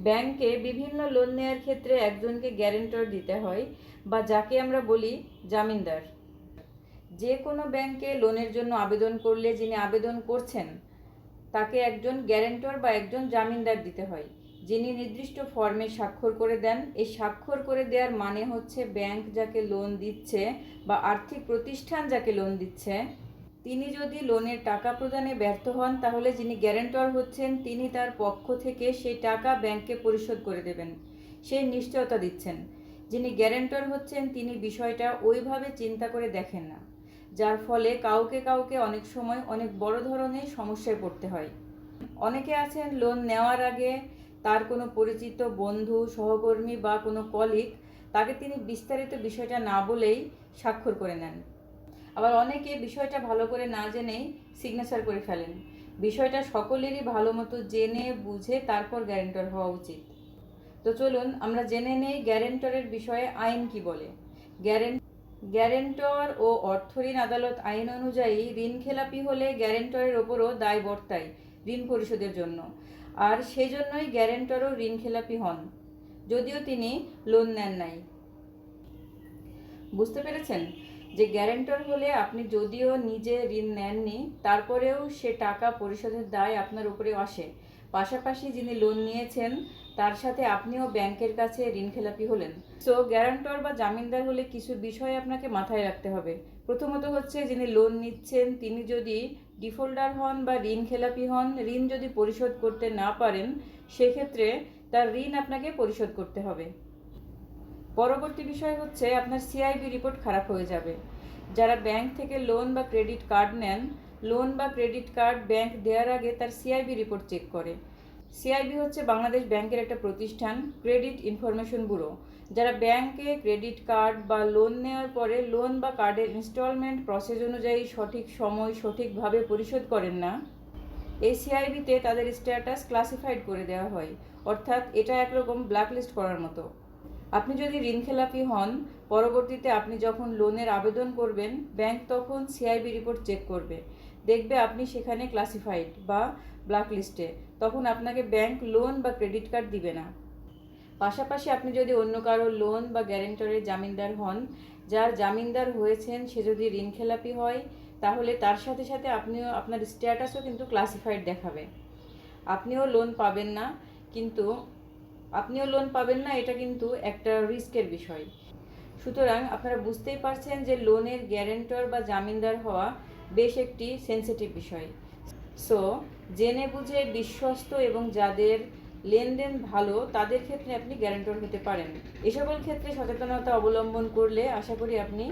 ব্যাংকে বিভিন্ন লোন নেওয়ার ক্ষেত্রে একজনকে গ্যারেন্টর দিতে হয় বা যাকে আমরা বলি জামিনদার। যে কোনো ব্যাংকে লোনের জন্য আবেদন করলে যিনি আবেদন করছেন তাকে একজন গ্যারেন্টর বা একজন জামিনদার দিতে হয়, যিনি নির্দিষ্ট ফর্মে স্বাক্ষর করে দেন। এই স্বাক্ষর করে দেওয়ার মানে হচ্ছে ব্যাংক যাকে লোন দিচ্ছে বা আর্থিক প্রতিষ্ঠান যাকে লোন দিচ্ছে তিনি যদি লোনের টাকা প্রদানে ব্যর্থ হন তাহলে যিনি গ্যারেন্টর হচ্ছেন তিনি তার পক্ষ থেকে সেই টাকা ব্যাংককে পরিশোধ করে দেবেন, সেই নিশ্চয়তা দিচ্ছেন। যিনি গ্যারেন্টর হচ্ছেন তিনি বিষয়টা ওইভাবে চিন্তা করে দেখেন না, যার ফলে কাউকে কাউকে অনেক সময় অনেক বড় ধরনের সমস্যায় পড়তে হয়। অনেকে আছেন লোন নেওয়ার আগে তার কোনো পরিচিত বন্ধু, সহকর্মী বা কোনো কলিগ তাকে তিনি বিস্তারিত বিষয়টা না বলেই স্বাক্ষর করে নেন। আবার অনেকে বিষয়টা ভালো করে না জেনেই সিগনেচার করে ফেলেন। বিষয়টা সকলেরই ভালো মতো জেনে বুঝে তারপর গ্যারেন্টর হওয়া উচিত। তো চলুন আমরা জেনে নেই গ্যারেন্টরের বিষয়ে আইন কি বলে। গ্যারেন্টর ও অর্থঋণ আদালত আইন অনুযায়ী ঋণখেলাপি হলে গ্যারেন্টরের ওপরও দায় বর্তায় ঋণ পরিশোধের জন্য, আর সেজন্যই গ্যারেন্টরও ঋণখেলাপি হন যদিও তিনি লোন নেন নাই। বুঝতে পেরেছেন যে গ্যারেন্টর হলে আপনি যদিও নিজে ঋণ নেননি তারপরেও সে টাকা পরিশোধের দায় আপনার উপরেও আসে। পাশাপাশি যিনি লোন নিয়েছেন তার সাথে আপনিও ব্যাংকের কাছে ঋণখেলাপি হলেন। সো গ্যারান্টর বা জামিনদার হলে কিছু বিষয় আপনাকে মাথায় রাখতে হবে। প্রথমত হচ্ছে যিনি লোন নিচ্ছেন তিনি যদি ডিফল্টার হন বা ঋণখেলাপি হন, ঋণ যদি পরিশোধ করতে না পারেন সেক্ষেত্রে তার ঋণ আপনাকে পরিশোধ করতে হবে। পরবর্তী বিষয় হচ্ছে আপনার সিআইবি রিপোর্ট খারাপ হয়ে যাবে। যারা ব্যাংক থেকে লোন বা ক্রেডিট কার্ড নেন, লোন বা ক্রেডিট কার্ড ব্যাংক দেওয়ার আগে তার সিআইবি রিপোর্ট চেক করে। সিআইবি হচ্ছে বাংলাদেশ ব্যাংকের একটা প্রতিষ্ঠান, ক্রেডিট ইনফরমেশন ব্যুরো। যারা ব্যাংকে ক্রেডিট কার্ড বা লোন নেওয়ার পরে লোন বা কার্ডের ইনস্টলমেন্ট প্রসেস অনুযায়ী সঠিক সময় সঠিকভাবে পরিশোধ করেন না, এই সিআইবিতে তাদের স্ট্যাটাস ক্লাসিফাইড করে দেওয়া হয়, অর্থাৎ এটা একরকম ব্ল্যাকলিস্ট করার মতো। আপনি যদি ঋণখেলাপি হন, পরবর্তীতে আপনি যখন লোনের আবেদন করবেন ব্যাংক তখন সিআইবি রিপোর্ট চেক করবে, দেখবে আপনি সেখানে ক্লাসিফাইড বা ব্ল্যাকলিস্টে, তখন আপনাকে ব্যাংক লোন বা ক্রেডিট কার্ড দিবে না। পাশাপাশি আপনি যদি অন্য কারো লোন বা গ্যারেন্টরের জামিনদার হন, যার জামিনদার হয়েছেন সে যদি ঋণখেলাপি হয় তাহলে তার সাথে সাথে আপনিও আপনার স্ট্যাটাসও কিন্তু ক্লাসিফাইড দেখাবে। আপনিও লোন পাবেন না, এটা কিন্তু একটা রিস্কের বিষয়। সুতরাং আপনারা বুঝতেই পারছেন যে লোনের গ্যারেন্টর বা জামিনদার হওয়া বেশ একটি সেন্সিটিভ বিষয়। সো জেনে বুঝে বিশ্বস্ত এবং যাদের লেনদেন ভালো তাদের ক্ষেত্রে আপনি গ্যারেন্টর হতে পারেন। এ সকল ক্ষেত্রে সচেতনতা অবলম্বন করলে আশা করি আপনি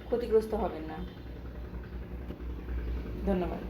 ক্ষতিগ্রস্ত হবেন না। ধন্যবাদ।